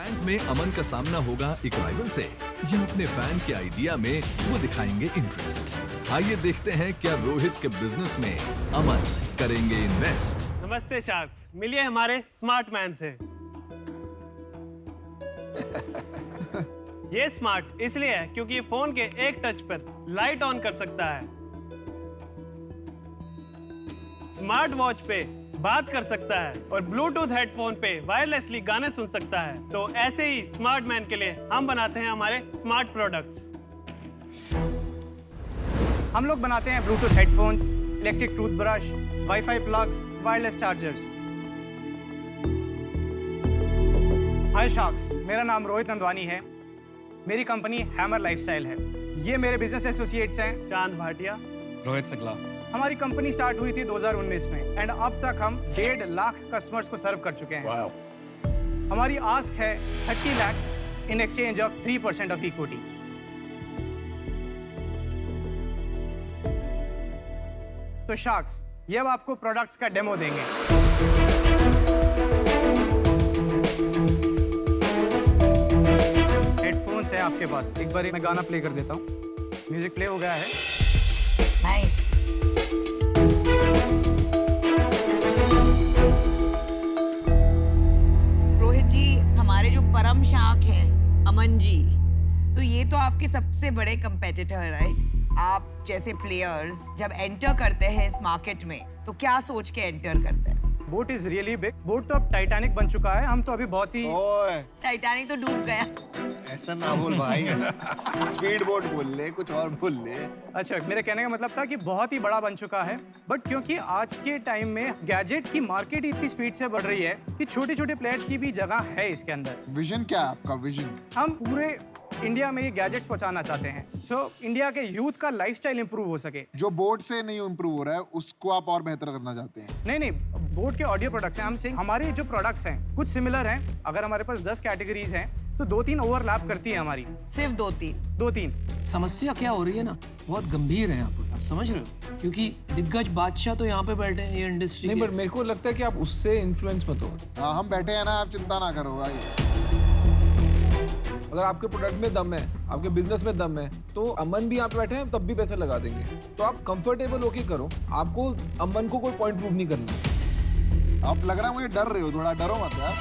Tank में अमन का सामना होगा एक राइवल से या अपने फैन के आइडिया में वो दिखाएंगे इंटरेस्ट। आइए देखते हैं क्या रोहित के बिजनेस में अमन करेंगे इन्वेस्ट। नमस्ते शार्क्स, मिलिए हमारे स्मार्ट मैन से। ये स्मार्ट इसलिए है क्योंकि ये फोन के एक टच पर लाइट ऑन कर सकता है, स्मार्ट वॉच पे बात कर सकता है और ब्लूटूथ हेडफोन पे वायरलेसली गाने सुन सकता है। तो ऐसे ही स्मार्ट मैन के लिए हम बनाते हैं हमारे स्मार्ट प्रोडक्ट्स। हम लोग बनाते हैं Bluetooth headphones, electric toothbrush, WiFi plugs, wireless chargers. Hi sharks, मेरा नाम रोहित नंदवानी है। मेरी कंपनी हैमर लाइफस्टाइल है। ये मेरे बिजनेस एसोसिएट्स हैं चांद भाटिया, रोहित सकला। हमारी कंपनी स्टार्ट हुई थी 2019 में एंड अब तक हम 1.5 लाख कस्टमर्स को सर्व कर चुके हैं। हमारी आस्क है 30 lakhs in exchange of 3% of equity. तो शार्क्स, ये अब आपको प्रोडक्ट्स का डेमो देंगे। हेडफोन्स है आपके पास, एक बार मैं गाना प्ले कर देता हूँ। म्यूजिक प्ले हो गया है। नाइस। रोहित जी, हमारे जो परम शाख हैं अमन जी, तो ये तो आपके सबसे बड़े कंपेटिटर, राइट? आप जैसे प्लेयर्स जब एंटर करते हैं इस मार्केट में तो क्या सोच के एंटर करते हैं? Boat is really big. Boat तो अब टाइटैनिक बन चुका है। हम तो अभी बहुत ही ओए, टाइटैनिक तो डूब गया। ऐसा ना बोल भाई। स्पीड बोट बोल ले, कुछ और बोल ले। अच्छा, मेरे कहने का मतलब था कि बहुत ही बड़ा बन चुका है, बट क्योंकि आज के टाइम में गैजेट की मार्केट इतनी स्पीड से बढ़ रही है कि छोटे छोटे प्लेयर्स की भी जगह है इसके अंदर। विजन क्या है आपका? विजन हम पूरे इंडिया में ये गैजेट्स पहुंचाना चाहते हैं, सो इंडिया के यूथ का लाइफस्टाइल इंप्रूव हो सके। जो बोट से नहीं इंप्रूव हो रहा है उसको आप और बेहतर करना चाहते हैं। नहीं नहीं, बोट के ऑडियो प्रोडक्ट्स हैं। हम सिंह हमारे जो प्रोडक्ट्स हैं कुछ सिमिलर हैं। अगर हमारे पास 10 कैटेगरीज हैं तो 2-3 ओवरलैप करती है हमारी। सिर्फ 2-3? 2-3। समस्या क्या हो रही है ना, बहुत गंभीर है यहाँ पर, आप समझ रहे हो? क्योंकि दिग्गज बादशाह तो यहाँ पे बैठे हैं ये इंडस्ट्री नहीं, के। बट मेरे को लगता है कि आप उससे इन्फ्लुएंस मत हो। हाँ, हम बैठे हैं ना, आप चिंता ना करो भाई। अगर आपके प्रोडक्ट में दम है, आपके बिजनेस में दम है, तो अमन भी यहाँ पे बैठे हैं, तब भी पैसे लगा देंगे। तो आप कंफर्टेबल होके करो, आपको अमन को कोई पॉइंट प्रूव नहीं करना। आप लग रहा है मुझे डर रहे हो, थोड़ा डरो मत यार।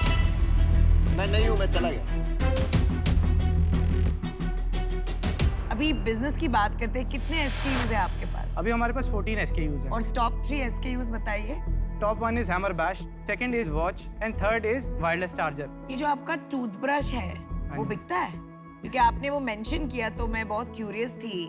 मैं नहीं हूँ, मैं चला गया। अभी बिजनेस की बात करते हैं, कितने SKUs है आपके पास? अभी हमारे पास 14 SKUs हैं। और टॉप 3 SKUs बताइए। Top 1 is hammer bash, second is watch and third is wireless charger. ये जो आपका टूथब्रश है वो बिकता है? क्योंकि आपने वो मेंशन किया तो मैं बहुत क्यूरियस थी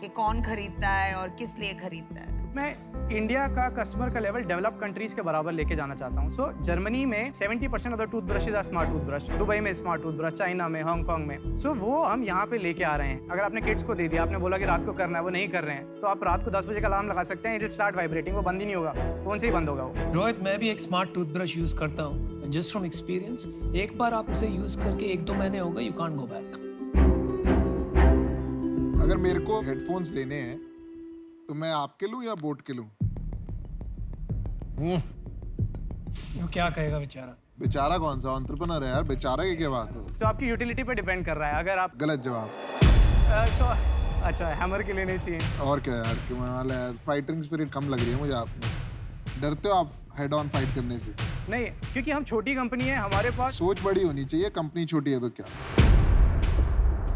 कि कौन खरीदता है और किस लिए खरीदता है। मैं इंडिया का कस्टमर का लेवल डेवलप कंट्रीज के बराबर लेके जाना चाहता हूँ। सो जर्मनी में 70% of the toothbrushes are smart toothbrush, Dubai में स्मार्ट टूथब्रश, चाइना में, हांगकांग में। सो वो हम यहाँ पे लेके आ रहे हैं। अगर आपने किड्स को दे दिया, आपने बोला कि रात को करना है, वो नहीं कर रहे हैं, तो आप रात को 10 बजे का अलार्म लगा सकते हैं, इट विल स्टार्ट वाइब्रेटिंग। वो बंद ही नहीं होगा, फोन से ही बंद होगा वो। रोहित, मैं भी एक स्मार्ट टूथब्रश यूज करता हूँ, जस्ट फ्रॉम एक्सपीरियंस। एक बार आप इसे यूज करके 1-2 महीने हो गए, यू कांट गो बैक। अगर मेरे को हेडफोन्स लेने हैं तो मैं आपके लूं या बोट के लूं? वो क्या कहेगा बेचारा? बेचारा कौन सा एंटरप्रेन्योर है यार, बेचारा की क्या बात है? तो आपकी यूटिलिटी पे डिपेंड कर रहा है। अगर आप गलत जवाब। अच्छा, हैमर के लेने चाहिए। और क्या यार, क्यों वाला है? फाइटिंग स्पिरिट कम लग रही है मुझे आप में। डरते हो आप हेड ऑन फाइट करने से? नहीं, क्योंकि हम छोटी कंपनी है, हमारे पास सोच बड़ी होनी चाहिए। कंपनी छोटी है तो क्या,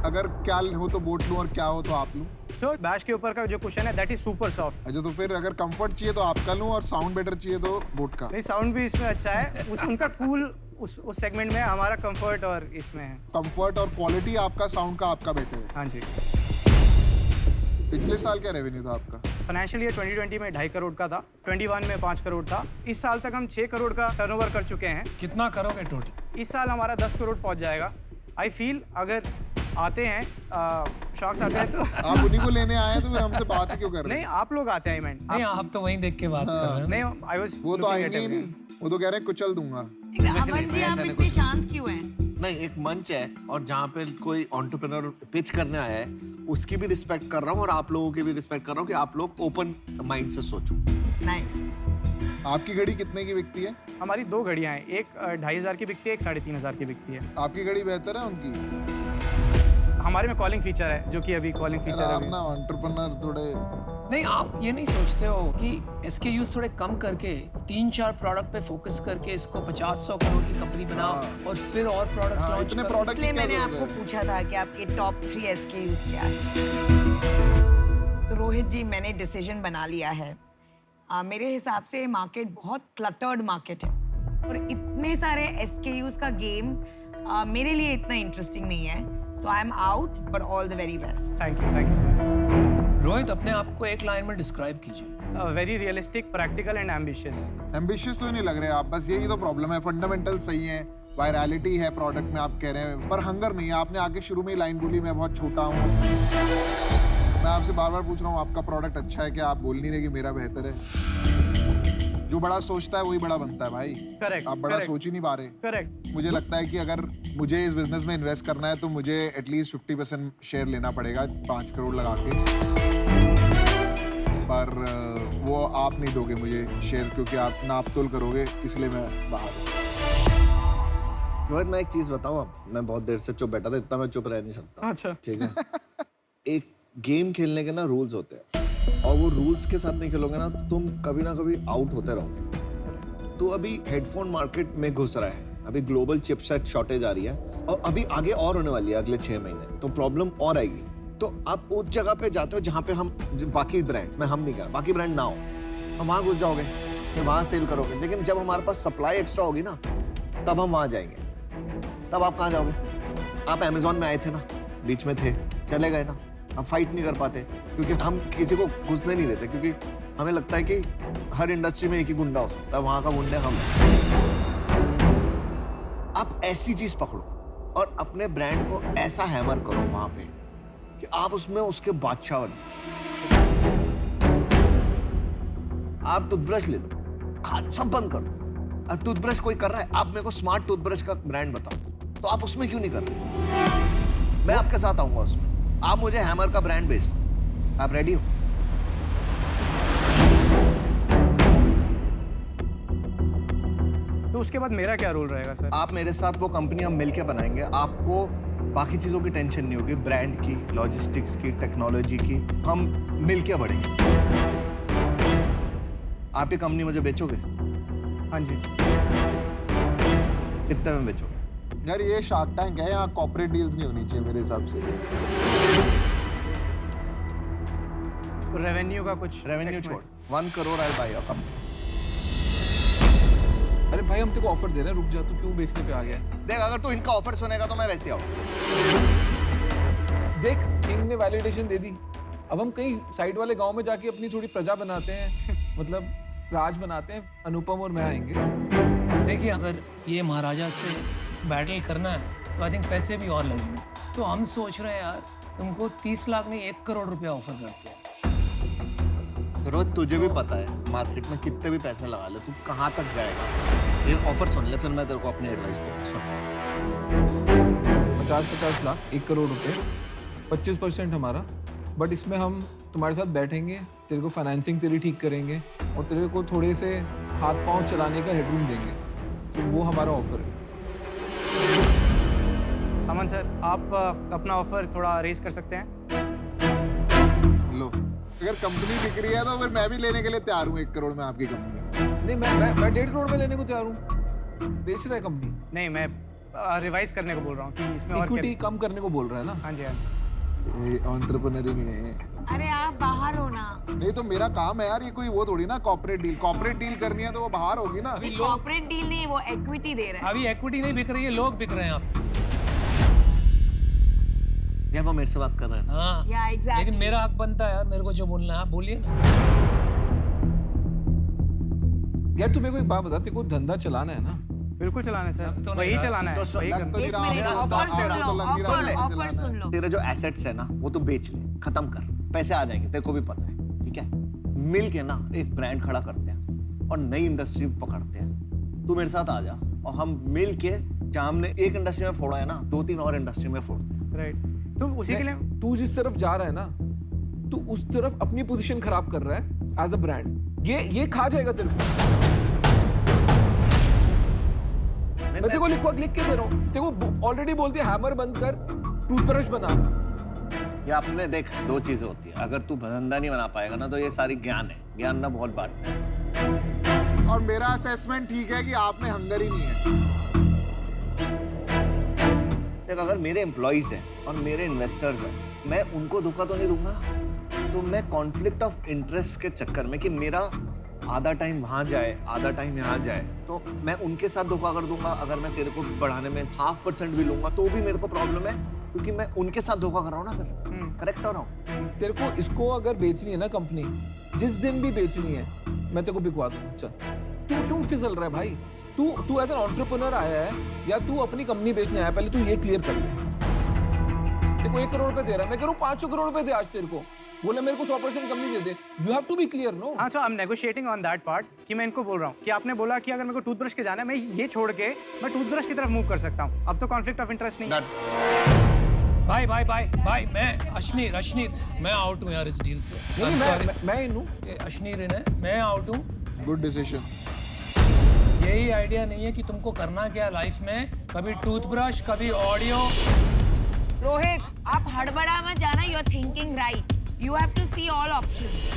अगर क्या हो तो बोट लूं और क्या हो तो आप लूं। सो बैश के ऊपर का जो कुशन है दैट इज सुपर सॉफ्ट। अच्छा, तो फिर अगर कंफर्ट चाहिए तो आपका लूं और साउंड बेटर चाहिए तो बोट का। नहीं, साउंड भी इसमें अच्छा है। उनका कूल उस सेगमेंट में, हमारा कंफर्ट और इसमें है। कंफर्ट और क्वालिटी आपका, साउंड का आपका बेटर है। हाँ जी। पिछले साल क्या रेवेन्यू था आपका? फाइनेंशियल ईयर 2020 में 2.5 करोड़ का था, 21 में 5 करोड़ था। इस साल तक हम 6 करोड़ का टर्नओवर कर चुके हैं। कितना करोगे टोटल? इस साल हमारा 10 करोड़ पहुंच जाएगा। आई फील अगर आते हैं शॉक्स आते हैं तो आप उन्हीं को लेने आए हैं, तो फिर हमसे बात ही क्यों कर रहे नहीं, आप लोग आते हैं। नहीं, आप तो वहीं देख के बात कर रहे हैं। नहीं, आई वाज वो तो आएंगे ही नहीं, वो तो कह रहे हैं कुचल दूंगा। अमन जी, आप इतने शांत क्यों हैं? नहीं, एक मंच है और जहाँ पे कोई एंटरप्रेन्योर पिच करने आया है उसकी भी रिस्पेक्ट कर रहा हूँ और आप लोगों की भी रिस्पेक्ट कर रहा हूँ कि आप लोग ओपन माइंड से सोचो। नाइस। आपकी घड़ी कितने की बिकती है? हमारी 2 घड़ियाँ हैं, एक 2500 की बिकती है, एक 3500 की बिकती है। आपकी घड़ी बेहतर है उनकी? हमारे में कॉलिंग फीचर है, जो कि अभी कॉलिंग फीचर आप है। ना एंटरप्रेन्योर थोड़े नहीं, आप ये नहीं सोचते हो कि SKUs थोड़े कम करके 3-4 प्रोडक्ट पे फोकस करके इसको 50-100 करोड़ की कंपनी बनाओ और फिर और प्रोडक्ट्स हाँ, लॉन्च इतने करो। प्रोडक्ट इसलिए की क्या मैंने जरूरत आपको है? पूछा था कि आपके टॉप 3 SKUs क्या है। तो रोहित जी, मैंने डिसीजन बना लिया है। मेरे हिसाब से मार्केट बहुत क्लटर्ड मार्केट है और इतने सारे SKUs का गेम मेरे लिए इतना इंटरेस्टिंग नहीं है। So I am out, but all the very best. Thank you so much. Rohit, अपने आप को एक लाइन में डिस्क्राइब कीजिए। Very realistic, practical and ambitious. Ambitious तो नहीं लग रहे आप, बस यही तो प्रॉब्लम है। फंडामेंटल सही है, वायरलिटी है प्रोडक्ट में, आप कह रहे हैं, पर हंगर नहीं है। आपने आके शुरू में ही लाइन बोली मैं बहुत छोटा हूँ। मैं आपसे बार बार पूछ रहा हूँ आपका प्रोडक्ट अच्छा है क्या? आप बोल नहीं रहे कि मेरा बेहतर है। जो बड़ा सोचता है वही बड़ा बनता है भाई। करेक्ट। आप बड़ा सोच ही नहीं पा रहे। करेक्ट। मुझे लगता है कि अगर मुझे इस बिजनेस में इन्वेस्ट करना है तो मुझे एटलीस्ट 50% शेयर लेना पड़ेगा 5 करोड़ लगा के। पर वो आप नहीं दोगे मुझे शेयर, क्योंकि आप नाप तोल करोगे, इसलिए मैं बाहर हूँ। रोहित, मैं एक चीज बताऊं, अब मैं बहुत देर से चुप बैठा था, इतना मैं चुप रह नहीं सकता। अच्छा। ठीक है। एक गेम खेलने के ना रूल्स होते हैं, और वो रूल्स के साथ नहीं खेलोगे ना तुम कभी ना कभी आउट होते रहोगे। तो अभी हेडफोन मार्केट में घुस रहा है, अभी ग्लोबल चिपसेट शॉर्टेज आ रही है, और अभी आगे और होने वाली है अगले 6 महीने, तो प्रॉब्लम और आएगी। तो आप उस जगह पे जाते हो जहाँ पे हम बाकी ब्रांड, मैं हम नहीं कर, बाकी ब्रांड ना हो, हम वहाँ घुस जाओगे, फिर वहाँ सेल करोगे। लेकिन जब हमारे पास सप्लाई एक्स्ट्रा होगी ना, तब हम वहाँ जाएंगे। तब आप कहाँ जाओगे? आप अमेजोन में आए थे ना, बीच में थे, चले गए ना। हम फाइट नहीं कर पाते क्योंकि हम किसी को घुसने नहीं देते, क्योंकि हमें लगता है कि हर इंडस्ट्री में एक ही गुंडा हो सकता है, वहां का गुंडे हम हैं। आप ऐसी चीज पकड़ो और अपने ब्रांड को ऐसा हैमर करो वहां पे कि आप उसमें उसके बादशाह बनो। आप टूथब्रश ले लो, सब बंद कर दो। अब टूथब्रश कोई कर रहा है, आप मेरे को स्मार्ट टूथब्रश का ब्रांड बताओ, तो आप उसमें क्यों नहीं कर रहे? मैं आपके साथ आऊंगा उसमें। आप मुझे हैमर का ब्रांड बेच दो। आप रेडी हो? तो उसके बाद मेरा क्या रोल रहेगा सर? आप मेरे साथ वो कंपनी हम मिलके बनाएंगे। आपको बाकी चीजों की टेंशन नहीं होगी, ब्रांड की, लॉजिस्टिक्स की, टेक्नोलॉजी की, हम मिलके बढ़ेंगे। आप ये कंपनी मुझे बेचोगे? हाँ जी। कितने में बेचोगे? यार ये शार्क टैंक है, यहाँ कॉर्पोरेट डील्स नहीं होनी चाहिए मेरे हिसाब से। रेवेन्यू का कुछ रेवेन्यू छोड़, 1 करोड़ आई बाय योर कंपनी। अरे भाई, हम तेरे को ऑफर दे रहे हैं, रुक जा, तू क्यों बेचने पे आ गया? देख, अगर तू इनका ऑफर सुनेगा तो मैं वैसे आऊँ। देख, किंग ने वैलिडेशन दे दी। अब हम कहीं साइड वाले गांव में जाके अपनी थोड़ी प्रजा बनाते हैं, मतलब राज बनाते हैं। अनुपम और मैं आएंगे। देखिए, अगर ये महाराजा से बैटल करना है तो आई थिंक पैसे भी और लगेंगे। तो हम सोच रहे हैं यार, तुमको 30 लाख नहीं 1 करोड़ रुपया ऑफर करते हैं। रोज तुझे भी पता है मार्केट में कितने भी पैसे लगा ले, तू कहाँ तक जाएगा। ये ऑफर सुन ले, फिर मैं तेरे को अपनी एडवाइस दूंगा। सुन, 50-50 लाख, 1 करोड़ रुपए, 25% हमारा। बट इसमें हम तुम्हारे साथ बैठेंगे, तेरे को फाइनेंसिंग तेरी ठीक करेंगे और तेरे को थोड़े से हाथ पांव चलाने का हेडरूम देंगे। तो वो हमारा ऑफर है। अमन सर, आप अपना ऑफर थोड़ा रेज कर सकते हैं? लो, अगर कंपनी बिक रही है तो फिर मैं भी लेने के लिए तैयार हूँ 1 करोड़ में आपकी कंपनी। नहीं, मैं 1.5 करोड़ में लेने को तैयार हूँ। बेच रहा है कंपनी। नहीं, मैं रिवाइज करने को बोल रहा हूँ कि इसमें और इक्विटी कम करने को बोल रहा है ना। हाँ जी, हाँ जी। ये एंटरप्रेन्योर ही नहीं है। अरे आप बाहर हो ना। नहीं तो मेरा काम है यार, ये कोई वो थोड़ी ना कॉर्पोरेट डील करनी है तो वो बाहर होगी ना। कॉर्पोरेट डील नहीं, वो इक्विटी दे रहा है। अभी इक्विटी नहीं बिक रही है, लोग बिक रहे हैं आप। यार वो मेरे से बात कर रहे हैं। हाँ, या एग्जैक्टली। लेकिन मेरा हक बनता है यार, मेरे को जो बोलना है आप बोलिए ना। यार तू मेरे को एक बात बता, तेरे को धंधा चलाना है ना? बिल्कुल चलाना है सर, तो वही नहीं चलाना है, तो सुन, वही लग करना तो है। नहीं एक रहा, मिनट, मेरा ऑफर स्टाफ सुन तेरा लो, तो लग नहीं रहा, ऑफर मेरे को ऑफर चलाना सुन है। लो। तेरे जो एसेट्स है ना वो तो बेच ले, खत्म कर, पैसे आ जाएंगे, तेरे को भी पता है। ठीक है, मिल के ना एक ब्रांड खड़ा करते हैं और नई इंडस्ट्री पकड़ते हैं। तू मेरे साथ आ जा और हम मिल के, जहाँ हमने एक इंडस्ट्री में फोड़ा है ना, 2-3 और इंडस्ट्री में फोड़ते हैं। राइट, तो उसी के लिए तू जिस तरफ जा रहा है ना, तू उस तरफ अपनी पोजीशन खराब कर रहा है एज अ ब्रांड। ये खा जाएगा तेरे को। मैं तेरे को लिख के दे रहा हूँ, तेरे को ऑलरेडी बोलती है हैमर बंद कर, टूथब्रश बना। ये आपने देख, दो चीजें होती है, अगर तू धंधा नहीं बना पाएगा ना तो ये सारी ज्ञान है, ज्ञान ना बहुत बांटते हैं। और मेरा असेसमेंट ठीक है कि आप में हंगर ही नहीं है। देख, अगर मेरे एम्प्लॉइज हैं और मेरे इन्वेस्टर्स हैं, मैं उनको धोखा तो नहीं दूंगा। तो मैं कॉन्फ्लिक्ट ऑफ इंटरेस्ट के चक्कर में कि मेरा आधा टाइम वहां जाए, आधा टाइम यहाँ जाए, तो मैं उनके साथ धोखा कर दूंगा। अगर मैं तेरे को बढ़ाने में 0.5% भी लूंगा तो भी मेरे को प्रॉब्लम है, क्योंकि मैं उनके साथ धोखा कर रहा हूँ ना। फिर करेक्ट हो रहा हूँ। तेरे को इसको अगर बेचनी है ना कंपनी, जिस दिन भी बेचनी है, मैं तेरे को बिकवा दूंगा। चल, तू क्यों फिसल रहा है भाई? तू एज एन एंटरप्रेन्योर आया है या तू अपनी कंपनी बेचने आया? पहले तू ये क्लियर कर ले। तेरे को 1 करोड़ रुपए दे रहा है, मैं कह रहा हूँ 500 करोड़ रुपए दे आज तेरे को। बोले मेरे को 100% कंपनी दे दे। You have to be clear, no? हाँ, तो I am negotiating on that part कि मैं इनको बोल रहा हूँ कि आपने बोला कि अगर मेरे को टूथब्रश के जाना है, मैं ये छोड़ के मैं टूथब्रश की तरफ मूव कर सकता हूँ। अब तो कॉन्फ्लिक्ट ऑफ इंटरेस्ट नहीं। भाई मैं अश्नीर मैं आउट हूँ यार इस डील से। नहीं, मैं इन हूँ। अश्नीर इन है, मैं आउट हूँ। Good decision. यही आइडिया नहीं है कि तुमको करना क्या लाइफ में, कभी टूथब्रश, कभी ऑडियो। रोहित, आप हड़बड़ा मत जाना, you are thinking right, you have to see all options.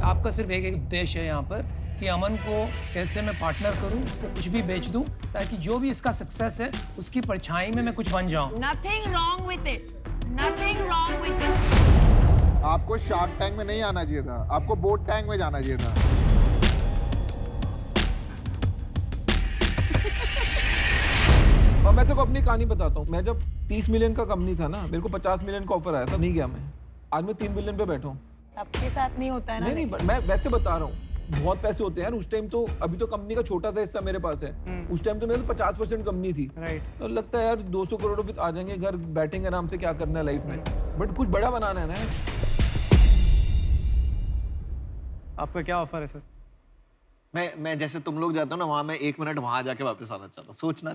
आपका सिर्फ एक उद्देश्य है यहाँ पर कि अमन को कैसे मैं पार्टनर करूं, इसको कुछ भी बेच दूं, ताकि जो भी इसका सक्सेस है उसकी परछाई में मैं कुछ बन जाऊं। Nothing wrong with it. Nothing wrong with it. आपको शार्क टैंक में नहीं आना चाहिए था, आपको बोट टैंक में जाना चाहिए था। और मैं तेरे को अपनी कहानी बताता हूँ। मैं जब 30 मिलियन का कंपनी था ना, मेरे को 50 मिलियन का ऑफर आया था, नहीं गया मैं। आज मैं 3 बिलियन पे बैठा हूँ। सबके साथ नहीं होता है ना। नहीं, मैं वैसे बता रहा हूँ, बहुत पैसे होते हैं यार। उस टाइम तो, अभी तो कंपनी का छोटा सा हिस्सा मेरे पास है, उस टाइम तो मेरे तो 50% कंपनी थी। तो लगता है यार 200 करोड़ रुपए आ जाएंगे, घर बैठेंगे आराम से, क्या करना है लाइफ में, बट कुछ बड़ा बनाना है ना। आपका क्या ऑफर है सर? मैं जैसे तुम लोग जाते हो ना वहां, मैं 1 मिनट वहां जाके वापस आना चाहता हूँ। सोचना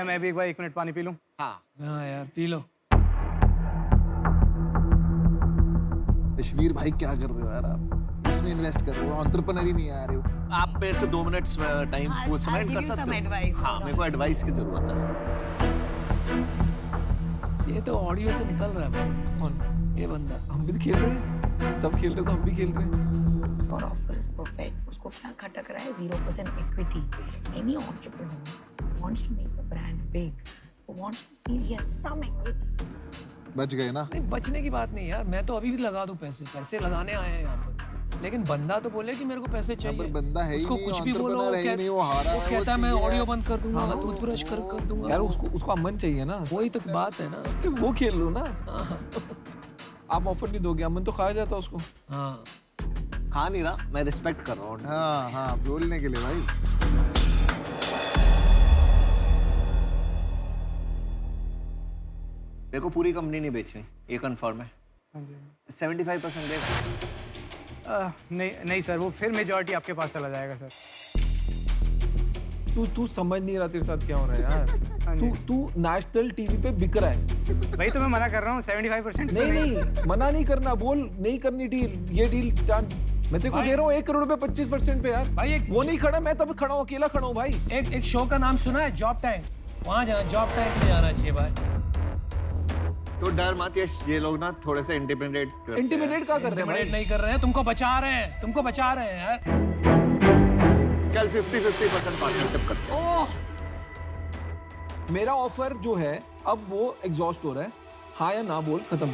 मैं भी एक बार 1 मिनट पानी पी लूं। हाँ यार पी लो। अश्नीर भाई क्या कर रहे हो यार आप? इसमें इन्वेस्ट कर रहे हो, एंटरप्रेन्योर ही नहीं आ रहे हो। आप मेरे से 2 मिनट टाइम वो स्पेंड कर सकते हो। हाँ, मेरे को एडवाइस की जरूरत है। ये तो ऑडियो से निकल रहा है भाई। कौन? ये बंदा। हम भी तो खेल रहे हैं, सब खेल रहे तो हम भी खेल रहे हैं। और ऑफर इज परफेक्ट। उसको क्या खटक रहा है? 0% equity. Any entrepreneur wants to make the brand big, wants to feel he has some equity. बच गए ना? नहीं, बचने की बात नहीं यार, मैं तो अभी भी लगा दूं पैसे लगाने आए हैं यहाँ पर। लेकिन बंदा तो बोले कि मेरे को पैसे चाहिए। पर बंदा है ही उसको नहीं, कुछ भी बोलो, वो कहता है मैं ऑडियो बंद कर दूंगा, टूथब्रश कर दूंगा। यार उसको अमन चाहिए ना, वही तो बात है ना। तो वो खेल लो ना। आप ऑफर नहीं दोगे, अमन तो खाया जाता उसको। हाँ, खा नहीं रहा, मैं रिस्पेक्ट कर रहा हूँ। हाँ, बोलने के लिए भाई। देखो, पूरी कंपनी नहीं बेचनी, ये कंफर्म है। 75% देगा। नहीं सर, वो फिर मेजॉरिटी आपके पास चला जाएगा सर। तू समझ नहीं रहा तेरे साथ क्या हो रहा है यार। तू नेशनल टीवी पे बिक रहा है भाई। तो मैं मना कर रहा हूँ 75%। नहीं, मना नहीं करना, बोल नहीं करनी डील, ये डील डन। मैं तेरे को दे रहा हूँ 1 करोड़ रुपए 25% पे यार। भाई वो नहीं खड़ा, मैं तब खड़ा हूँ, अकेला खड़ा हूँ भाई। एक शो का नाम सुना है, जॉब टैंक? वहाँ जाना, जॉब टैंक में जाना चाहिए भाई। तो डर मत, ये लोग ना थोड़े से इंटिमिडेट क्या कर रहे हैं भाई? नहीं कर रहे हैं, तुमको बचा रहे हैं यार। चल 50-50% पार्टनरशिप करते हैं। मेरा ऑफर जो है अब वो एग्जॉस्ट हो रहा है, हाँ या ना बोल, खत्म।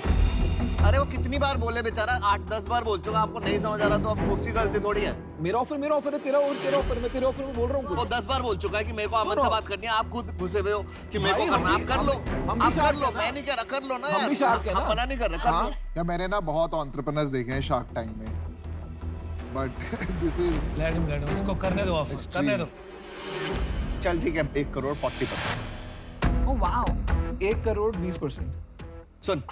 अरे वो कितनी बार बोले बेचारा, 8-10 बार बोल चुका, आपको नहीं समझ आ रहा तो अब उसकी गलती थोड़ी है। मेरा ऑफर है, तेरा ऑफर मैं तेरे ऑफर में बोल रहा हूँ। वो 10 बार बोल चुका है कि मेरे को अमन से बात करनी है, आप खुद घुसे हुए हो कि मेरे को करना, आप कर लो, आप कर लो, मैं नहीं कह रहा, कर लो ना यार, हम मना नहीं कर रहे, कर लो। या मैंने ना बहुत एंटरप्रेन्योर्स देखे हैं शार्क टैंक में, but this is let him, उसको करने दो, ऑफर करने दो। चल ठीक है, 1 करोड़ 40%। Oh wow, 1 crore 20%। सुन,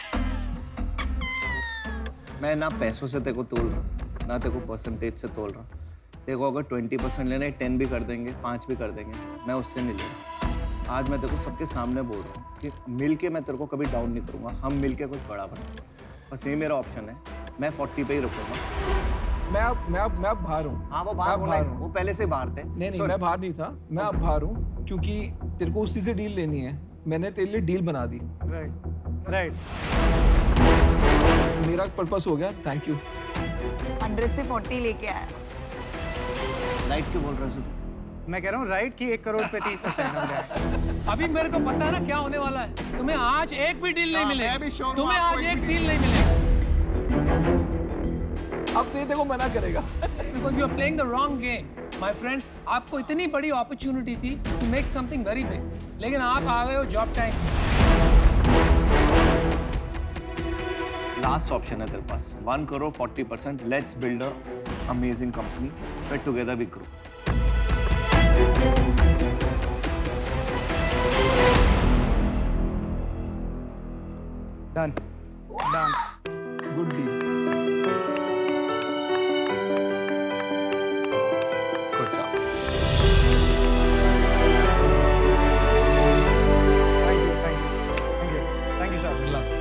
मैं ना पैसों से तेरे को तोल रहा, ना तेरे को परसेंटेज से तोल रहा। तेरे को अगर 20% लेना है, 10 भी कर देंगे, 5 भी कर देंगे, मैं उससे नहीं लेगा। आज मैं तेरे को सबके सामने बोल रहा हूँ कि मिलके मैं तेरे को कभी डाउन नहीं करूँगा, हम मिलके कुछ बड़ा बनाएंगे। बस ये मेरा ऑप्शन है, मैं 40 पे ही रुकूंगा। मैं अब बाहर हूँ। हाँ वो मैं बाहर अब होना ही, हूँ। वो पहले से बाहर थे। नहीं Sorry. मैं बाहर नहीं था, मैं अब बाहर हूँ क्योंकि तेरे को उसी से डील लेनी है। मैंने तेरे लिए डील बना दी। Right right. मेरा पर्पस हो गया, थैंक यू। 100 से 40 लेके आया। राइट क्यों बोल रहे हो? मैं कह रहा हूँ राइट की 1 करोड़ पे 30% हो गया। अभी मेरे को पता है ना क्या होने वाला है। तुम्हें आज एक भी डील नहीं हाँ, मिलेगी। मैं भी sure हूँ तुम्हें आपको आज एक एक भी डील नहीं मिलेगी। अब तो ये देखो मना करेगा। Because you are playing the wrong game, my friend. आपको इतनी बड़ी अपॉर्चुनिटी थी to make something very big, लेकिन आप आ गए हो जॉब टाइम। लास्ट ऑप्शन है तेरे पास, 1 crore 40%। Let's build a amazing company, फिर together we grow. Done done. Good deal. Good job. Thank you thank you thank you thank you sir.